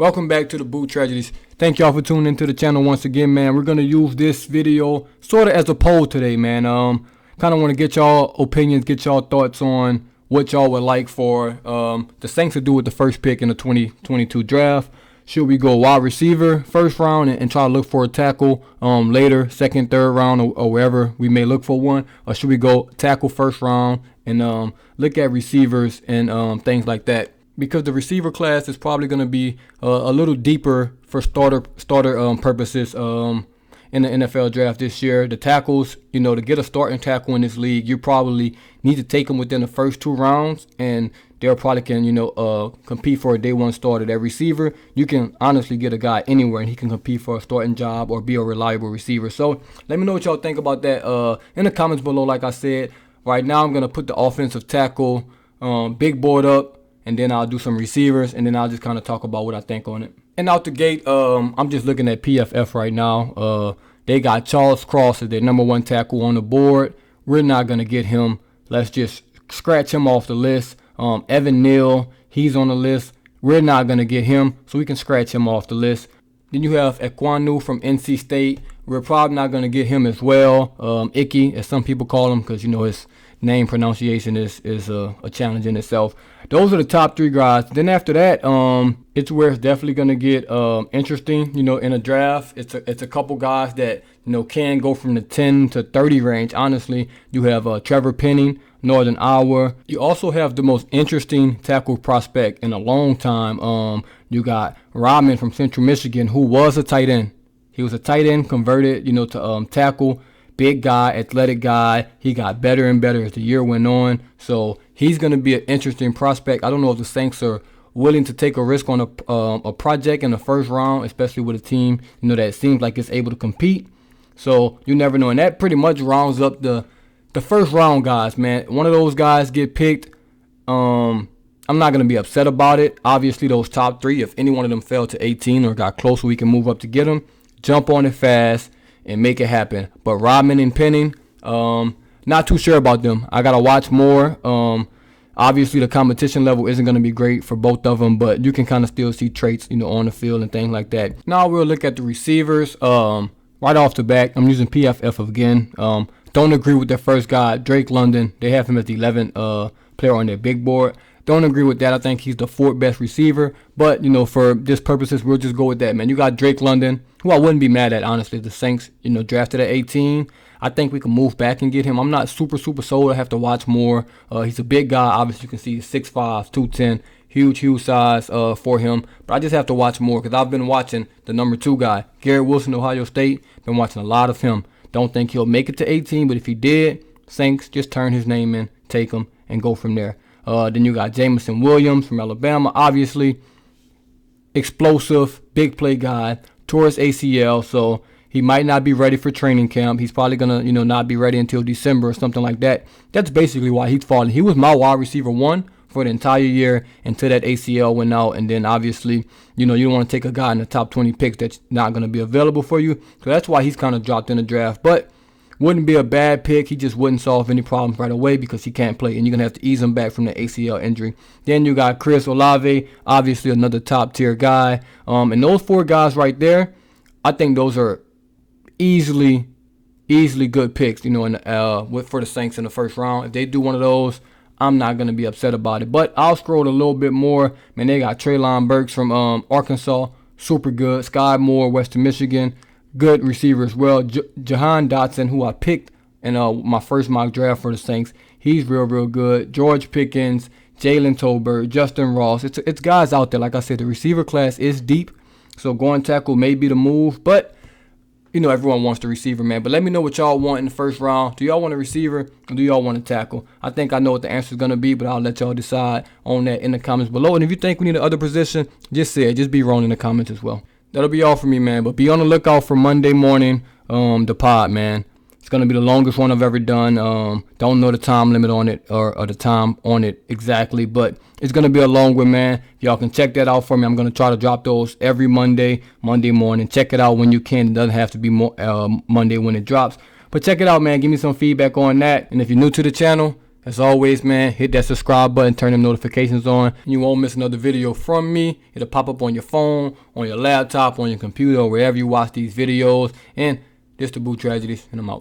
Welcome back to the Boot Tragedies. Thank y'all for tuning into the channel once again, man. We're gonna use this video sort of as a poll today, man. Kind of want to get y'all opinions, get y'all thoughts on what y'all would like for the Saints to do with the first pick in the 2022 draft. Should we go wide receiver first round and try to look for a tackle later, second, third round, or wherever we may look for one? Or should we go tackle first round and look at receivers and things like that? Because the receiver class is probably going to be a little deeper for starter purposes in the NFL draft this year. The tackles, to get a starting tackle in this league, you probably need to take them within the first 2 rounds, and they probably can, compete for a day one start. At that receiver, you can honestly get a guy anywhere, and he can compete for a starting job or be a reliable receiver. So let me know what y'all think about that in the comments below. Like I said, right now I'm going to put the offensive tackle big board up, and then I'll do some receivers, and then I'll just kind of talk about what I think on it. And out the gate, I'm just looking at PFF right now. They got Charles Cross as their number 1 tackle on the board. We're not going to get him. Let's just scratch him off the list. Evan Neal, he's on the list. We're not going to get him, so we can scratch him off the list. Then you have Ekwonu from NC State. We're probably not going to get him as well. Icky, as some people call him, because, his name pronunciation is a challenge in itself. Those are the top 3 guys. Then after that, it's where it's definitely going to get interesting, in a draft. It's a couple guys that, can go from the 10 to 30 range. Honestly, you have Trevor Penning, Northern Iowa. You also have the most interesting tackle prospect in a long time. You got Rodman from Central Michigan, who was a tight end. He was a tight end converted, to tackle. Big guy, athletic guy. He got better and better as the year went on. So he's going to be an interesting prospect. I don't know if the Saints are willing to take a risk on a project in the first round, especially with a team, that seems like it's able to compete. So you never know. And that pretty much rounds up the first round guys, man. One of those guys get picked. I'm not going to be upset about it. Obviously, those top 3, if any one of them fell to 18 or got close, we can move up to get them. Jump on it fast and make it happen. But Rodman and Penning, not too sure about them. I got to watch more. Obviously, the competition level isn't going to be great for both of them, but you can kind of still see traits, on the field and things like that. Now we'll look at the receivers. Right off the bat, I'm using PFF again. Don't agree with their first guy, Drake London. They have him as the 11th player on their big board. Don't agree with that. I think he's the 4th best receiver. But, for this purposes, we'll just go with that, man. You got Drake London, who I wouldn't be mad at, honestly. The Saints, drafted at 18. I think we can move back and get him. I'm not super sold. I have to watch more. He's a big guy. Obviously, you can see 6'5", 210. Huge size for him. But I just have to watch more because I've been watching the number 2 guy, Garrett Wilson, Ohio State. Been watching a lot of him. Don't think he'll make it to 18, but if he did, Saints just turn his name in, take him, and go from there. Then you got Jameson Williams from Alabama, obviously. Explosive, big play guy, tore his ACL, so he might not be ready for training camp. He's probably going to, not be ready until December or something like that. That's basically why he's falling. He was my wide receiver 1 for the entire year until that ACL went out. And then obviously, you don't want to take a guy in the top 20 picks that's not going to be available for you. So that's why he's kind of dropped in the draft. But wouldn't be a bad pick. He just wouldn't solve any problems right away because he can't play, and you're going to have to ease him back from the ACL injury. Then you got Chris Olavey, obviously another top-tier guy. And those 4 guys right there, I think those are easily good picks, for the Saints in the first round. If they do one of those, I'm not going to be upset about it. But I'll scroll a little bit more. Man, they got Treylon Burks from Arkansas, super good. Sky Moore, Western Michigan, good receiver as well. Jahan Dotson, who I picked in my first mock draft for the Saints, he's real good. George Pickens, Jalen Tolbert, Justin Ross. It's guys out there. Like I said, the receiver class is deep, so going tackle may be the move. But everyone wants the receiver, man. But let me know what y'all want in the first round. Do y'all want a receiver or do y'all want a tackle? I think I know what the answer is going to be, but I'll let y'all decide on that in the comments below. And if you think we need another position, just say it. Just be wrong in the comments as well. That'll be all for me, man. But be on the lookout for Monday morning, the pod, man. It's going to be the longest one I've ever done. Don't know the time limit on it or the time on it exactly, but it's going to be a long one, man. Y'all can check that out for me. I'm going to try to drop those every Monday morning. Check it out when you can. It doesn't have to be Monday when it drops. But check it out, man. Give me some feedback on that. And if you're new to the channel, As always, man, hit that subscribe button, turn them notifications on. You won't miss another video from me. It'll pop up on your phone, on your laptop, on your computer, or wherever you watch these videos. And this the Boo Tragedies, and I'm out.